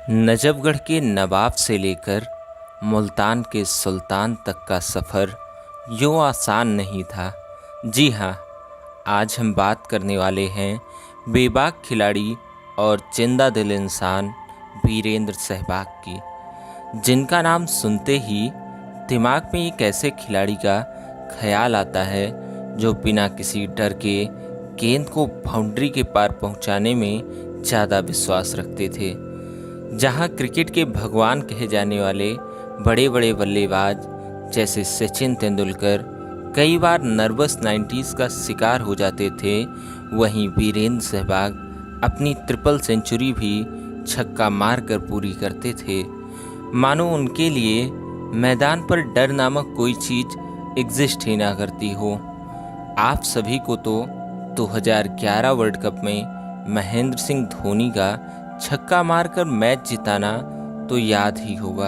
नजफगढ़ के नवाब से लेकर मुल्तान के सुल्तान तक का सफ़र यूँ आसान नहीं था। जी हाँ, आज हम बात करने वाले हैं बेबाक खिलाड़ी और जिंदा दिल इंसान वीरेंद्र सहवाग की, जिनका नाम सुनते ही दिमाग में एक ऐसे खिलाड़ी का ख्याल आता है जो बिना किसी डर के गेंद को बाउंड्री के पार पहुंचाने में ज़्यादा विश्वास रखते थे। जहां क्रिकेट के भगवान कहे जाने वाले बड़े बड़े बल्लेबाज जैसे सचिन तेंदुलकर कई बार नर्वस 90s का शिकार हो जाते थे, वहीं वीरेंद्र सहवाग अपनी ट्रिपल सेंचुरी भी छक्का मारकर पूरी करते थे। मानो उनके लिए मैदान पर डर नामक कोई चीज़ एग्जिस्ट ही ना करती हो। आप सभी को तो 2011 वर्ल्ड कप में महेंद्र सिंह धोनी का छक्का मारकर मैच जिताना तो याद ही होगा,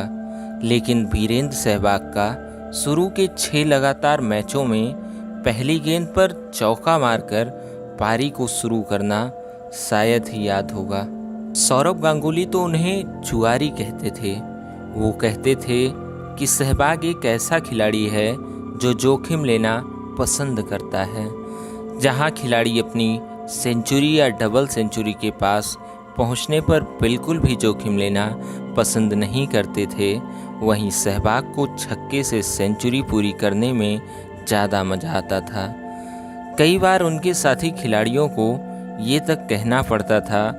लेकिन वीरेंद्र सहवाग का शुरू के 6 लगातार मैचों में पहली गेंद पर चौका मारकर पारी को शुरू करना शायद ही याद होगा। सौरव गांगुली तो उन्हें जुआरी कहते थे। वो कहते थे कि सहवाग एक ऐसा खिलाड़ी है जो जोखिम लेना पसंद करता है। जहां खिलाड़ी अपनी सेंचुरी या डबल सेंचुरी के पास पहुंचने पर बिल्कुल भी जोखिम लेना पसंद नहीं करते थे, वहीं सहवाग को छक्के से सेंचुरी पूरी करने में ज़्यादा मज़ा आता था। कई बार उनके साथी खिलाड़ियों को ये तक कहना पड़ता था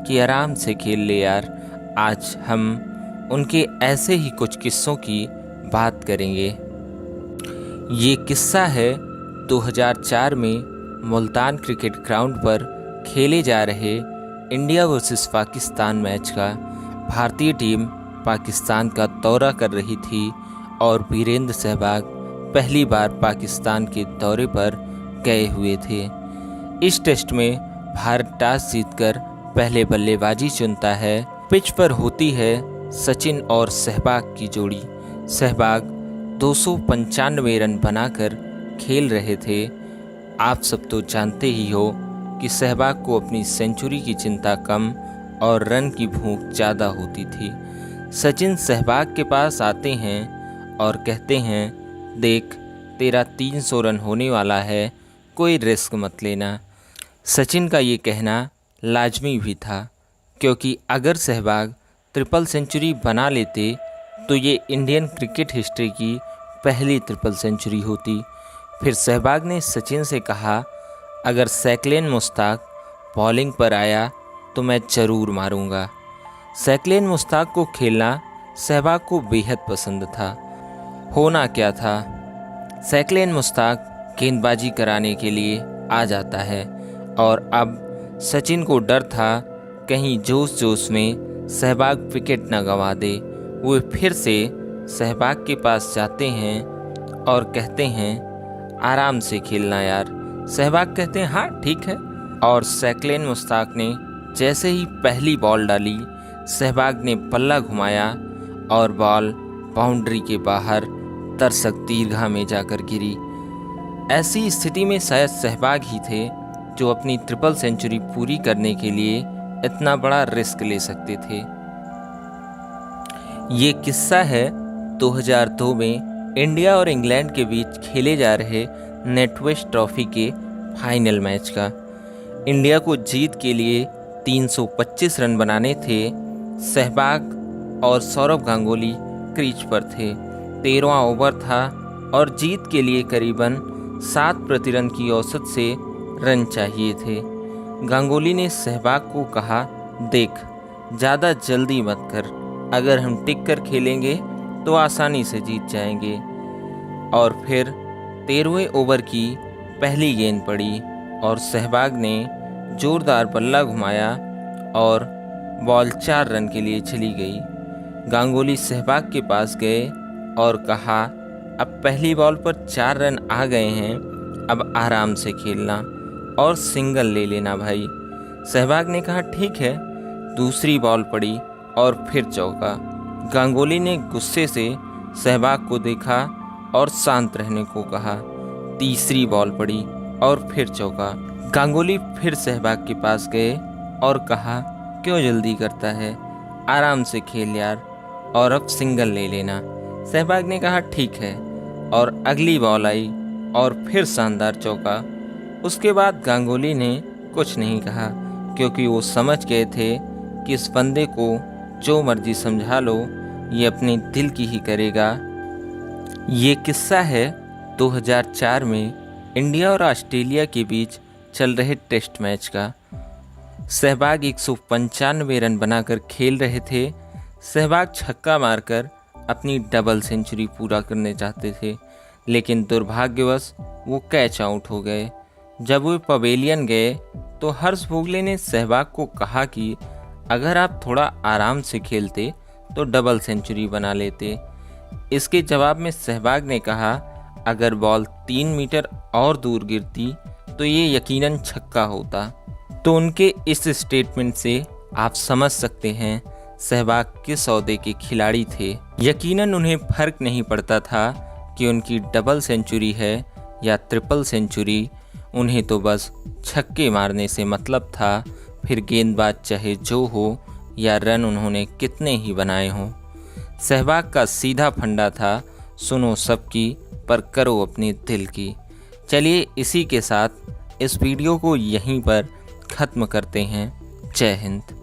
कि आराम से खेल ले यार। आज हम उनके ऐसे ही कुछ किस्सों की बात करेंगे। ये किस्सा है 2004 में मुल्तान क्रिकेट ग्राउंड पर खेले जा रहे इंडिया वर्सेस पाकिस्तान मैच का। भारतीय टीम पाकिस्तान का दौरा कर रही थी और वीरेंद्र सहवाग पहली बार पाकिस्तान के दौरे पर गए हुए थे। इस टेस्ट में भारत टॉस जीतकर पहले बल्लेबाजी चुनता है। पिच पर होती है सचिन और सहवाग की जोड़ी। सहवाग 295 रन बनाकर खेल रहे थे। आप सब तो जानते ही हो कि सहवाग को अपनी सेंचुरी की चिंता कम और रन की भूख ज़्यादा होती थी। सचिन सहवाग के पास आते हैं और कहते हैं, देख तेरा 300 रन होने वाला है, कोई रिस्क मत लेना। सचिन का ये कहना लाजमी भी था, क्योंकि अगर सहवाग ट्रिपल सेंचुरी बना लेते तो ये इंडियन क्रिकेट हिस्ट्री की पहली ट्रिपल सेंचुरी होती। फिर सहवाग ने सचिन से कहा, अगर सैकलेन मुश्ताक बॉलिंग पर आया तो मैं ज़रूर मारूंगा। सैकलेन मुश्ताक को खेलना सहवाग को बेहद पसंद था। होना क्या था, सैकलेन मुश्ताक गेंदबाजी कराने के लिए आ जाता है और अब सचिन को डर था कहीं जोश जोश में सहवाग विकेट न गंवा दे। वो फिर से सहवाग के पास जाते हैं और कहते हैं, आराम से खेलना यार। सहवाग कहते हैं, हाँ ठीक है। और सैकलेन मुश्ताक ने जैसे ही पहली बॉल डाली, सहवाग ने पल्ला घुमाया और बॉल बाउंड्री के बाहर दर्शक दीर्घा में जाकर गिरी। ऐसी स्थिति में शायद सहवाग ही थे जो अपनी ट्रिपल सेंचुरी पूरी करने के लिए इतना बड़ा रिस्क ले सकते थे। ये किस्सा है 2002 में इंडिया और इंग्लैंड के बीच खेले जा रहे नेटवेस्ट ट्रॉफी के फाइनल मैच का। इंडिया को जीत के लिए 325 रन बनाने थे। सहवाग और सौरव गांगुली क्रीज पर थे। 13वां ओवर था और जीत के लिए करीबन 7 प्रति रन की औसत से रन चाहिए थे। गांगुली ने सहवाग को कहा, देख ज़्यादा जल्दी मत कर, अगर हम टिक कर खेलेंगे तो आसानी से जीत जाएंगे। और फिर 13वें ओवर की पहली गेंद पड़ी और सहवाग ने जोरदार बल्ला घुमाया और बॉल 4 रन के लिए चली गई। गांगुली सहवाग के पास गए और कहा, अब पहली बॉल पर 4 रन आ गए हैं, अब आराम से खेलना और सिंगल ले लेना भाई। सहवाग ने कहा, ठीक है। दूसरी बॉल पड़ी और फिर चौका। गांगुली ने गुस्से से सहवाग को देखा और शांत रहने को कहा। तीसरी बॉल पड़ी और फिर चौका। गांगुली फिर सहवाग के पास गए और कहा, क्यों जल्दी करता है, आराम से खेल यार और अब सिंगल ले लेना। सहवाग ने कहा ठीक है, और अगली बॉल आई और फिर शानदार चौका। उसके बाद गांगुली ने कुछ नहीं कहा, क्योंकि वो समझ गए थे कि इस बंदे को जो मर्जी समझा लो, ये अपने दिल की ही करेगा। ये किस्सा है 2004 में इंडिया और ऑस्ट्रेलिया के बीच चल रहे टेस्ट मैच का। सहवाग 195 रन बनाकर खेल रहे थे। सहवाग छक्का मारकर अपनी डबल सेंचुरी पूरा करने चाहते थे, लेकिन दुर्भाग्यवश वो कैच आउट हो गए। जब वो पवेलियन गए तो हर्ष भोगले ने सहवाग को कहा कि अगर आप थोड़ा आराम से खेलते तो डबल सेंचुरी बना लेते। इसके जवाब में सहवाग ने कहा अगर बॉल 3 मीटर और दूर गिरती तो ये यकीनन छक्का होता। तो उनके इस स्टेटमेंट से आप समझ सकते हैं सहवाग किस औदे के खिलाड़ी थे। यकीनन उन्हें फर्क नहीं पड़ता था कि उनकी डबल सेंचुरी है या ट्रिपल सेंचुरी, उन्हें तो बस छक्के मारने से मतलब था, फिर गेंदबाज चाहे जो हो या रन उन्होंने कितने ही बनाए हों। सहवाग का सीधा फंडा था, सुनो सबकी पर करो अपने दिल की। चलिए इसी के साथ इस वीडियो को यहीं पर ख़त्म करते हैं। जय हिंद।